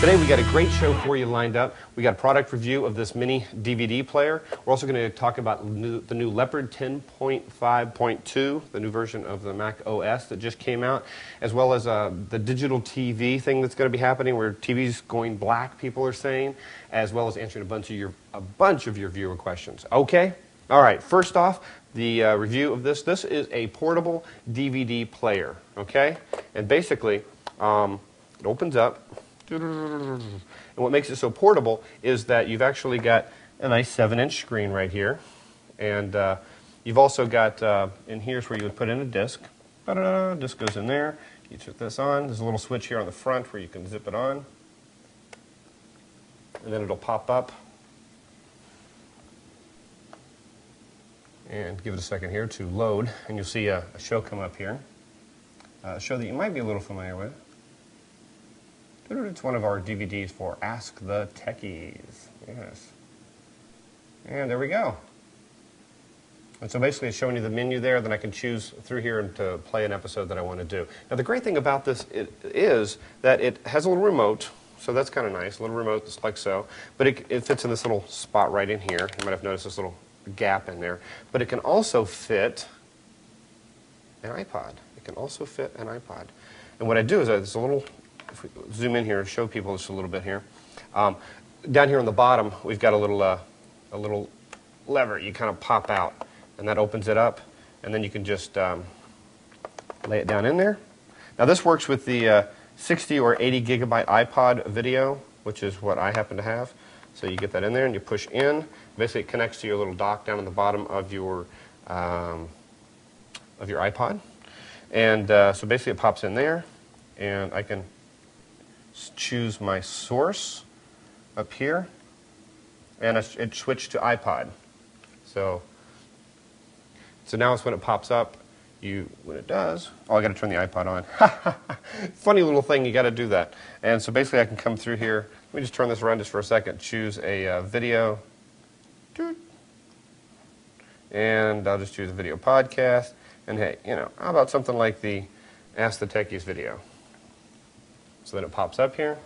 Today we got a great show for you lined up. We got a product review of this mini DVD player. We're also going to talk about the new Leopard 10.5.2, the new version of the Mac OS that just came out, as well as the digital TV thing that's going to be happening where TV's going black, people are saying, as well as answering a bunch of your viewer questions. Okay? All right, first off, the review of this. This is a portable DVD player, okay? And basically, it opens up. And what makes it so portable is that you've actually got a nice 7-inch screen right here. And you've also got, in here's where you would put in a disc. Disc goes in there. You put this on. There's a little switch here on the front where you can zip it on. And then it'll pop up. And give it a second here to load. And you'll see a show come up here. A show that you might be a little familiar with. It's one of our DVDs for Ask the Techies. Yes. And there we go. And so basically it's showing you the menu there, then I can choose through here to play an episode that I want to do. Now the great thing about this is that it has a little remote, so that's kind of nice, a little remote that's like so, but it fits in this little spot right in here. You might have noticed this little gap in there. But it can also fit an iPod. It can also fit an iPod. And what I do is there's a little... If we zoom in here and show people just a little bit here. Down here on the bottom, we've got a little lever you kind of pop out, and that opens it up, and then you can just lay it down in there. Now this works with the 60 or 80 gigabyte iPod video, which is what I happen to have. So you get that in there and you push in. Basically it connects to your little dock down on the bottom of your iPod. And so basically it pops in there, and I can choose my source up here, and it switched to iPod. So now it's when it pops up, when it does, I got to turn the iPod on. Funny little thing, you got to do that. And so basically I can come through here. Let me just turn this around just for a second. Choose a video, and I'll just choose a video podcast. And hey, how about something like the Ask the Techies video? So then it pops up here.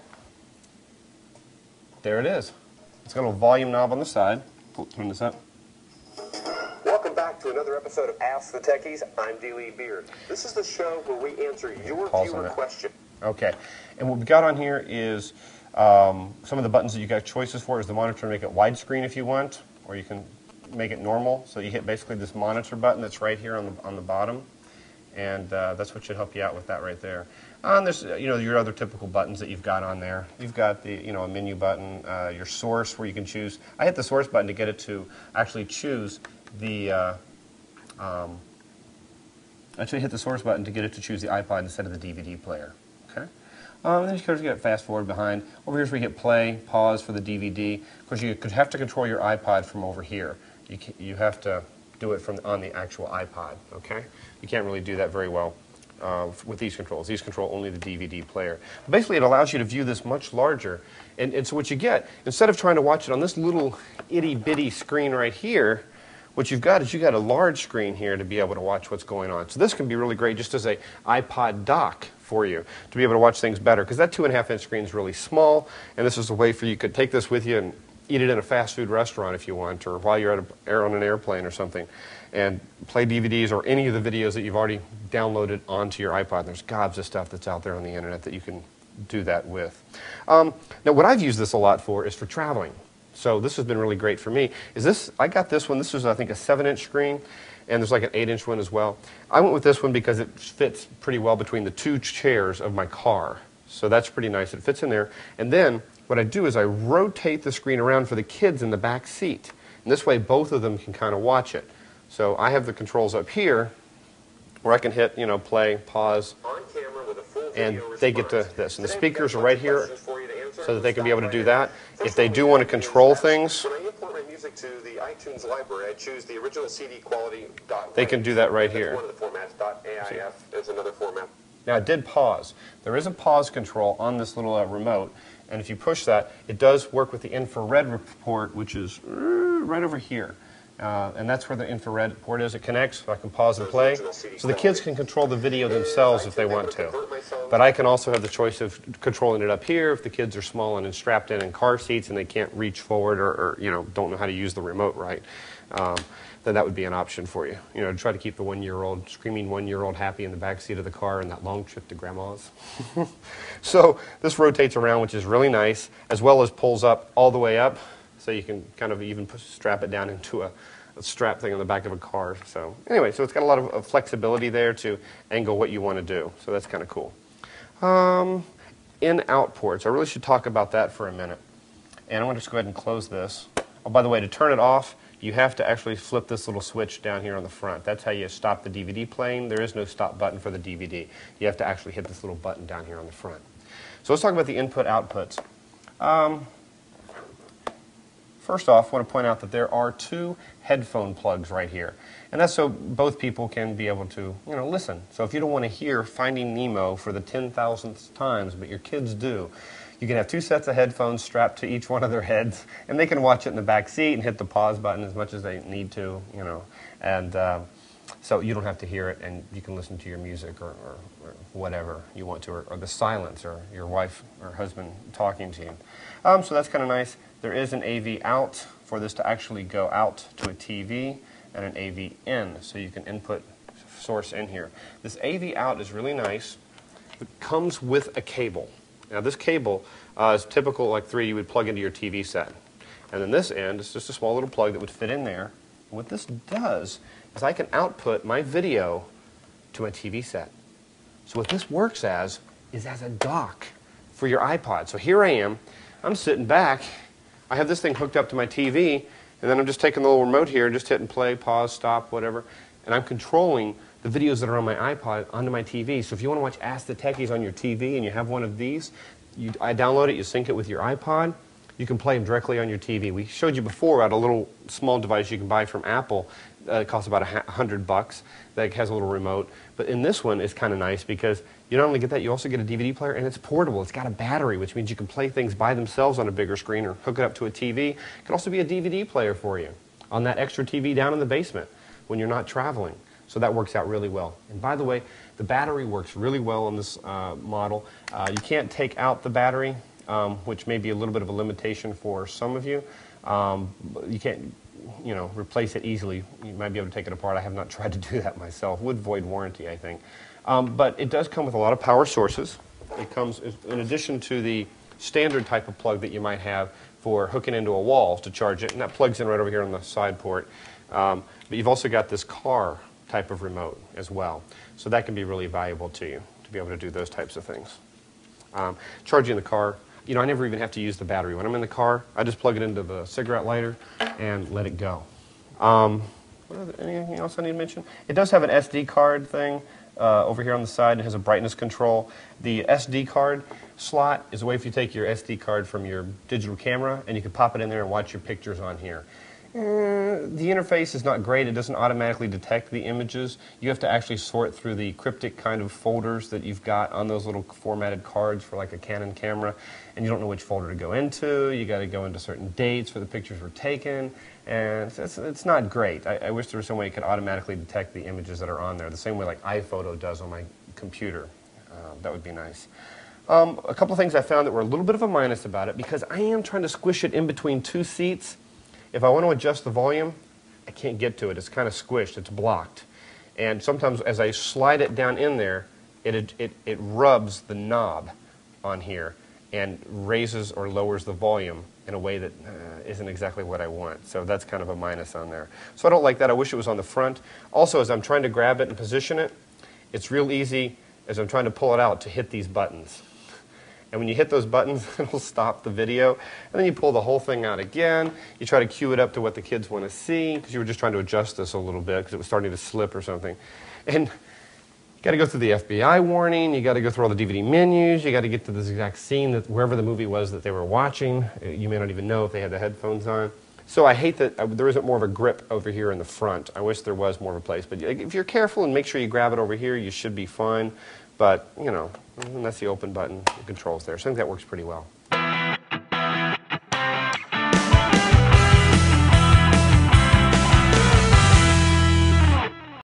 There it is. It's got a little volume knob on the side. Turn this up. Welcome back to another episode of Ask the Techies. I'm D. Lee Beard. This is the show where we answer your viewer question. Okay. And what we've got on here is some of the buttons that you got choices for is the monitor to make it widescreen if you want, or you can make it normal. So you hit basically this monitor button that's right here on the bottom. And that's what should help you out with that right there. And there's your other typical buttons that you've got on there. You've got the a menu button, your source where you can choose. I hit the source button to get it to actually choose the hit the source button to get it to choose the iPod instead of the DVD player. Okay. Then you can get fast forward behind. Over here's where you hit play, pause for the DVD. Of course, you could have to control your iPod from over here. You have to do it on the actual iPod. Okay. You can't really do that very well with these controls. These control only the DVD player. But basically, it allows you to view this much larger. And so what you get, instead of trying to watch it on this little itty-bitty screen right here, what you've got is you've got a large screen here to be able to watch what's going on. So this can be really great just as a iPod dock for you to be able to watch things better, because that 2.5-inch screen is really small, and this is a way for you could take this with you and eat it in a fast food restaurant if you want, or while you're on an airplane or something, and play DVDs or any of the videos that you've already downloaded onto your iPod. There's gobs of stuff that's out there on the internet that you can do that with. Now, what I've used this a lot for is for traveling. So this has been really great for me. I got this one. This was, I think, a 7-inch screen, and there's like an 8-inch one as well. I went with this one because it fits pretty well between the two chairs of my car. So that's pretty nice. It fits in there. And then what I do is I rotate the screen around for the kids in the back seat. And this way, both of them can kind of watch it. So I have the controls up here where I can hit, play, pause, and they get to this. And the speakers are right here so that they can be able to do that. If they do want to control things, when I import my music to the iTunes library, I choose the original CD quality. They can do that right here. One of the formats. .aif is another format. Now it did pause. There is a pause control on this little remote, and if you push that, it does work with the infrared report, which is right over here. And that's where the infrared port is. It connects, so I can pause and play. So the kids can control the video themselves if they want to. But I can also have the choice of controlling it up here if the kids are small and strapped in car seats and they can't reach forward or don't know how to use the remote right. Then that would be an option for you. To try to keep the screaming one-year-old happy in the back seat of the car in that long trip to Grandma's. So this rotates around, which is really nice, as well as pulls up all the way up. So you can kind of even strap it down into a strap thing on the back of a car. So anyway, so it's got a lot of flexibility there to angle what you want to do. So that's kind of cool. In-out ports. I really should talk about that for a minute. And I'm going to just go ahead and close this. Oh, by the way, to turn it off, you have to actually flip this little switch down here on the front. That's how you stop the DVD playing. There is no stop button for the DVD. You have to actually hit this little button down here on the front. So let's talk about the input-outputs. First off, I want to point out that there are 2 headphone plugs right here. And that's so both people can be able to, listen. So if you don't want to hear Finding Nemo for the 10,000th times, but your kids do, you can have 2 sets of headphones strapped to each one of their heads, and they can watch it in the back seat and hit the pause button as much as they need to, And so you don't have to hear it, and you can listen to your music or whatever you want to, or the silence, or your wife or husband talking to you. So that's kind of nice. There is an AV out for this to actually go out to a TV, and an AV in, so you can input source in here. This AV out is really nice. It comes with a cable. Now this cable is typical like 3 you would plug into your TV set. And then this end is just a small little plug that would fit in there. And what this does is I can output my video to a TV set. So what this works as is as a dock for your iPod. So here I am, I'm sitting back, I have this thing hooked up to my TV, and then I'm just taking the little remote here, just hitting play, pause, stop, whatever, and I'm controlling the videos that are on my iPod onto my TV. So if you want to watch Ask the Techies on your TV and you have one of these, I download it, you sync it with your iPod, you can play them directly on your TV. We showed you before about a little small device you can buy from Apple. It costs about $100 that has a little remote. But in this one, it's kind of nice because you not only get that, you also get a DVD player, and it's portable. It's got a battery, which means you can play things by themselves on a bigger screen or hook it up to a TV. It can also be a DVD player for you on that extra TV down in the basement when you're not traveling. So that works out really well. And by the way, the battery works really well on this model. You can't take out the battery, which may be a little bit of a limitation for some of you. You can't replace it easily. You might be able to take it apart. I have not tried to do that myself. Would void warranty, I think. But it does come with a lot of power sources. It comes, in addition to the standard type of plug that you might have for hooking into a wall to charge it, and that plugs in right over here on the side port. But you've also got this car type of remote as well. So that can be really valuable to you, to be able to do those types of things. Charging the car, I never even have to use the battery. When I'm in the car, I just plug it into the cigarette lighter and let it go. Anything else I need to mention? It does have an SD card thing over here on the side. It has a brightness control. The SD card slot is a way if you take your SD card from your digital camera and you can pop it in there and watch your pictures on here. The interface is not great. It doesn't automatically detect the images. You have to actually sort through the cryptic kind of folders that you've got on those little formatted cards for like a Canon camera, and you don't know which folder to go into. You got to go into certain dates where the pictures were taken, and it's not great. I wish there was some way it could automatically detect the images that are on there, the same way like iPhoto does on my computer. That would be nice. A couple of things I found that were a little bit of a minus about it, because I am trying to squish it in between 2 seats. If I want to adjust the volume, I can't get to it. It's kind of squished. It's blocked. And sometimes as I slide it down in there, it rubs the knob on here and raises or lowers the volume in a way that isn't exactly what I want. So that's kind of a minus on there. So I don't like that. I wish it was on the front. Also, as I'm trying to grab it and position it, it's real easy as I'm trying to pull it out to hit these buttons. And when you hit those buttons, it'll stop the video. And then you pull the whole thing out again. You try to cue it up to what the kids want to see, because you were just trying to adjust this a little bit because it was starting to slip or something. And you got to go through the FBI warning. You got to go through all the DVD menus. You got to get to this exact scene that wherever the movie was that they were watching. You may not even know if they had the headphones on. So I hate that there isn't more of a grip over here in the front. I wish there was more of a place. But if you're careful and make sure you grab it over here, you should be fine. But, and that's the open button, the controls there. So I think that works pretty well.